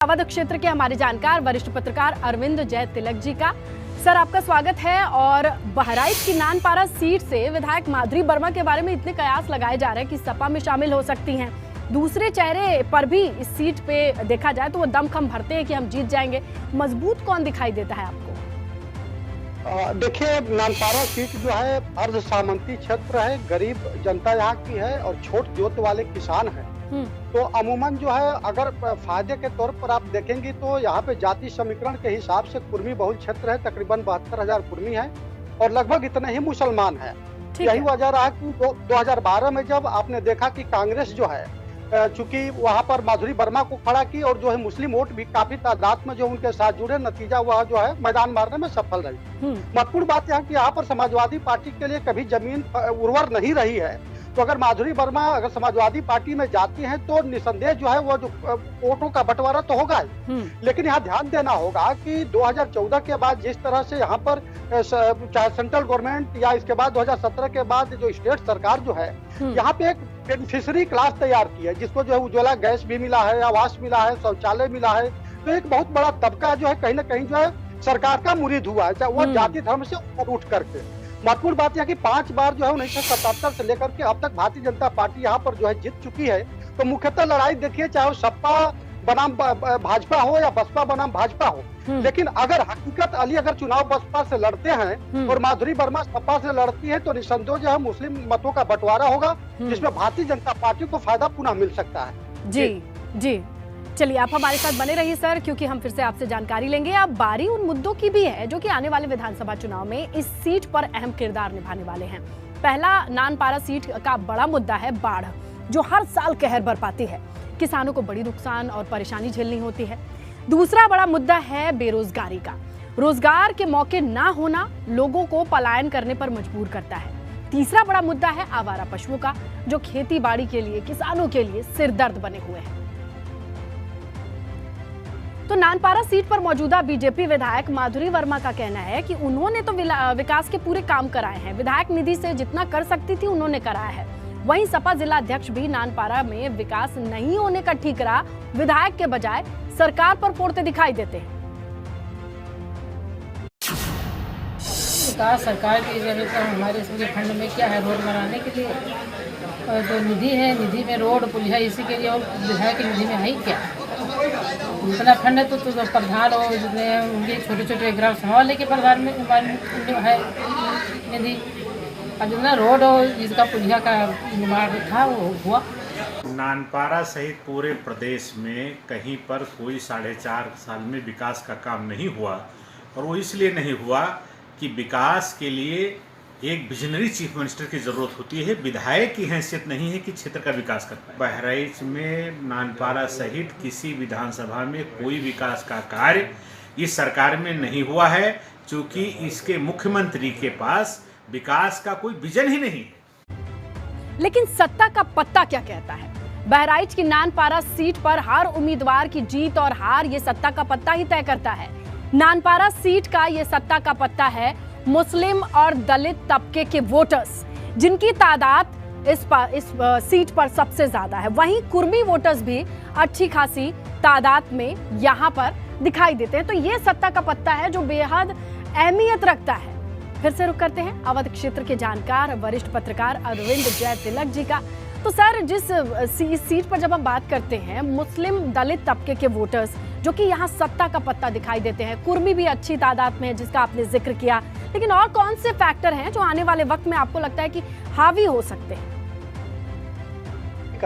अवध क्षेत्र के हमारे जानकार वरिष्ठ पत्रकार अरविंद जय तिलक जी का। सर, आपका स्वागत है। और बहराइच की नानपारा सीट से विधायक माधुरी वर्मा के बारे में इतने कयास लगाए जा रहे हैं कि सपा में शामिल हो सकती हैं। दूसरे चेहरे पर भी इस सीट पे देखा जाए तो वो दमखम भरते हैं कि हम जीत जाएंगे। मजबूत कौन दिखाई देता है आपको? देखिए, नानपारा सीट जो है अर्ध सामंती क्षेत्र है, गरीब जनता यहाँ की है और छोट जोत वाले किसान हैं। तो अमूमन जो है अगर फायदे के तौर पर आप देखेंगे तो यहाँ पे जाति समीकरण के हिसाब से कुर्मी बहुल क्षेत्र है, तकरीबन 72,000 कुर्मी है और लगभग इतने ही मुसलमान है। यही वजह रहा कि 2012 में जब आपने देखा कि कांग्रेस जो है चूंकि वहाँ पर माधुरी वर्मा को खड़ा की और जो है मुस्लिम वोट भी काफी तादाद में जो उनके साथ जुड़े, नतीजा वह जो है मैदान मारने में सफल रही। महत्वपूर्ण बात यह कि यहाँ पर समाजवादी पार्टी के लिए कभी जमीन उर्वर नहीं रही है। तो अगर माधुरी वर्मा अगर समाजवादी पार्टी में जाती हैं तो निसंदेह जो है वो जो वोटों का बंटवारा तो होगा ही। लेकिन यहाँ ध्यान देना होगा कि 2014 के बाद जिस तरह से यहाँ पर चाहे सेंट्रल गवर्नमेंट या इसके बाद 2017 के बाद जो स्टेट सरकार जो है यहाँ पे एक बेनिफिशियरी क्लास तैयार की है, जिसको जो है उज्ज्वला गैस भी मिला है, आवास मिला है, शौचालय मिला है। तो एक बहुत बड़ा तबका जो है कहीं ना कहीं जो है सरकार का मुरीद हुआ है, चाहे वो जाति धर्म से ऊपर उठ करके। महत्वपूर्ण बात यह कि 5 बार जो है 1977 से लेकर के अब तक भारतीय जनता पार्टी यहाँ पर जो है जीत चुकी है। तो मुख्यतः लड़ाई देखिए, चाहे वो सपा बनाम भाजपा हो या बसपा बनाम भाजपा हो, लेकिन अगर हकीकत अली अगर चुनाव बसपा से लड़ते हैं और माधुरी वर्मा सपा से लड़ती है तो निसंदेह जो है मुस्लिम मतों का बंटवारा होगा, जिसमें भारतीय जनता पार्टी को फायदा पुनः मिल सकता है। जी चलिए, आप हमारे साथ बने रहिए सर, क्योंकि हम फिर से आपसे जानकारी लेंगे। अब बारी उन मुद्दों की भी है जो कि आने वाले विधानसभा चुनाव में इस सीट पर अहम किरदार निभाने वाले हैं। पहला नानपारा सीट का बड़ा मुद्दा है बाढ़, जो हर साल कहर बरपाती है। किसानों को बड़ी नुकसान और परेशानी झेलनी होती है। दूसरा बड़ा मुद्दा है बेरोजगारी का। रोजगार के मौके ना होना लोगों को पलायन करने पर मजबूर करता है। तीसरा बड़ा मुद्दा है आवारा पशुओं का, जो खेती बाड़ी के लिए, किसानों के लिए सिरदर्द बने हुए हैं। तो नानपारा सीट पर मौजूदा बीजेपी विधायक माधुरी वर्मा का कहना है कि उन्होंने तो विकास के पूरे काम कराए हैं, विधायक निधि से जितना कर सकती थी उन्होंने कराया है। वहीं सपा जिला अध्यक्ष भी नानपारा में विकास नहीं होने का ठीकरा विधायक के बजाय सरकार पर फोड़ते दिखाई देते हैं। विकास सरकार की जरूरत है। हमारे इसके फंड में क्या है, रोड बनाने के लिए और जो निधि है, निधि में रोड पुलिया इसी के लिए, और विधायक की निधि में है क्या? इतना फंड है तो प्रधान और जितने उनके छोटे छोटे ग्राम सभा लेके प्रधान में है निधि, और जितना रोड और जिसका पुलिया का निर्माण था वो हुआ। नानपारा सहित पूरे प्रदेश में कहीं पर कोई 4.5 साल में विकास का काम नहीं हुआ, और वो इसलिए नहीं हुआ कि विकास के लिए एक विजनरी चीफ मिनिस्टर की ज़रूरत होती है। विधायक की हैसियत नहीं है कि क्षेत्र का विकास कर पाए। बहराइच में नानपारा सहित किसी विधानसभा में कोई विकास का कार्य इस सरकार में नहीं हुआ है, क्योंकि इसके मुख्यमंत्री के पास विकास का कोई विजन ही नहीं है। लेकिन सत्ता का पत्ता क्या कहता है? बहराइच की नानपारा सीट पर हर उम्मीदवार की जीत और हार ये सत्ता का पत्ता ही तय करता है। नानपारा सीट का ये सत्ता का पत्ता है मुस्लिम और दलित तबके के वोटर्स, जिनकी तादाद इस सीट पर सबसे ज्यादा है। वहीं कुर्मी वोटर्स भी अच्छी खासी तादाद में यहाँ पर दिखाई देते हैं। तो ये सत्ता का पत्ता है जो बेहद अहमियत रखता है। फिर से रुक करते हैं अवध क्षेत्र के जानकार वरिष्ठ पत्रकार अरविंद जय तिलक जी का। तो सर, जिस सीट पर जब हम बात करते हैं मुस्लिम दलित तबके के वोटर्स, जो कि यहाँ सत्ता का पत्ता दिखाई देते हैं, कुर्मी भी अच्छी तादाद में है जिसका आपने जिक्र किया, लेकिन और कौन से फैक्टर हैं जो आने वाले वक्त में आपको लगता है कि हावी हो सकते हैं?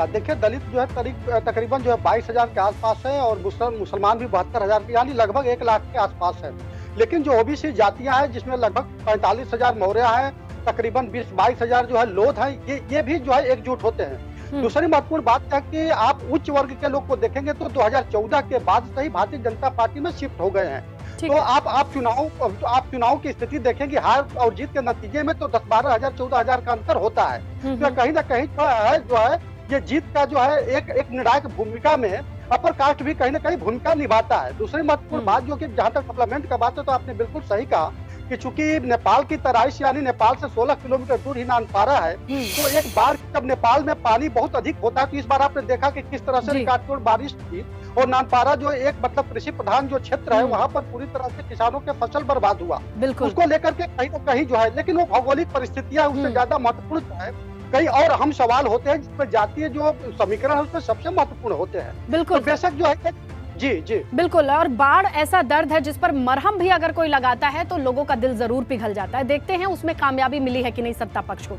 देखिए, दलित जो है तकरीबन जो है 22,000 के आसपास है और मुसलमान भी 72,000 के, यानी लगभग 1 लाख के आसपास है। लेकिन जो ओबीसी जातियां हैं जिसमें लगभग 45,000 मौर्य है, तकरीबन 20-22,000 जो है लोध है, ये भी जो है एकजुट होते हैं। दूसरी महत्वपूर्ण बात है कि आप उच्च वर्ग के लोग को देखेंगे तो 2014 के बाद से ही भारतीय जनता पार्टी में शिफ्ट हो गए हैं। तो आप चुनाव की स्थिति देखेंगे, हार और जीत के नतीजे में तो 10-12,000 14,000 का अंतर होता है। तो कहीं ना कहीं जो है ये जीत का जो है एक निर्णायक भूमिका में अपर कास्ट भी कहीं ना कहीं भूमिका निभाता है। दूसरी महत्वपूर्ण बात जो कि जहां तक सप्लीमेंट का बात है, तो आपने बिल्कुल सही कहा कि चूंकि नेपाल की तराई यानी नेपाल से 16 किलोमीटर दूर ही नानपारा है, तो एक बार जब नेपाल में पानी बहुत अधिक होता है तो इस बार आपने देखा कि किस तरह से रिकॉर्ड तोड़ बारिश थी और नानपारा जो एक मतलब कृषि प्रधान जो क्षेत्र है वहाँ पर पूरी तरह से किसानों के फसल बर्बाद हुआ। बिल्कुल उसको लेकर के कहीं ना कहीं जो है, लेकिन वो भौगोलिक परिस्थितियां उससे ज्यादा महत्वपूर्ण जो है, कई और अहम सवाल होते हैं जिसमें जातीय जो समीकरण है उसमें सबसे महत्वपूर्ण होते हैं। बिल्कुल तो बेशक जो है जी जी बिल्कुल। और बाढ़ ऐसा दर्द है जिस पर मरहम भी अगर कोई लगाता है तो लोगों का दिल जरूर पिघल जाता है। देखते हैं उसमें कामयाबी मिली है कि नहीं सत्ता पक्ष को।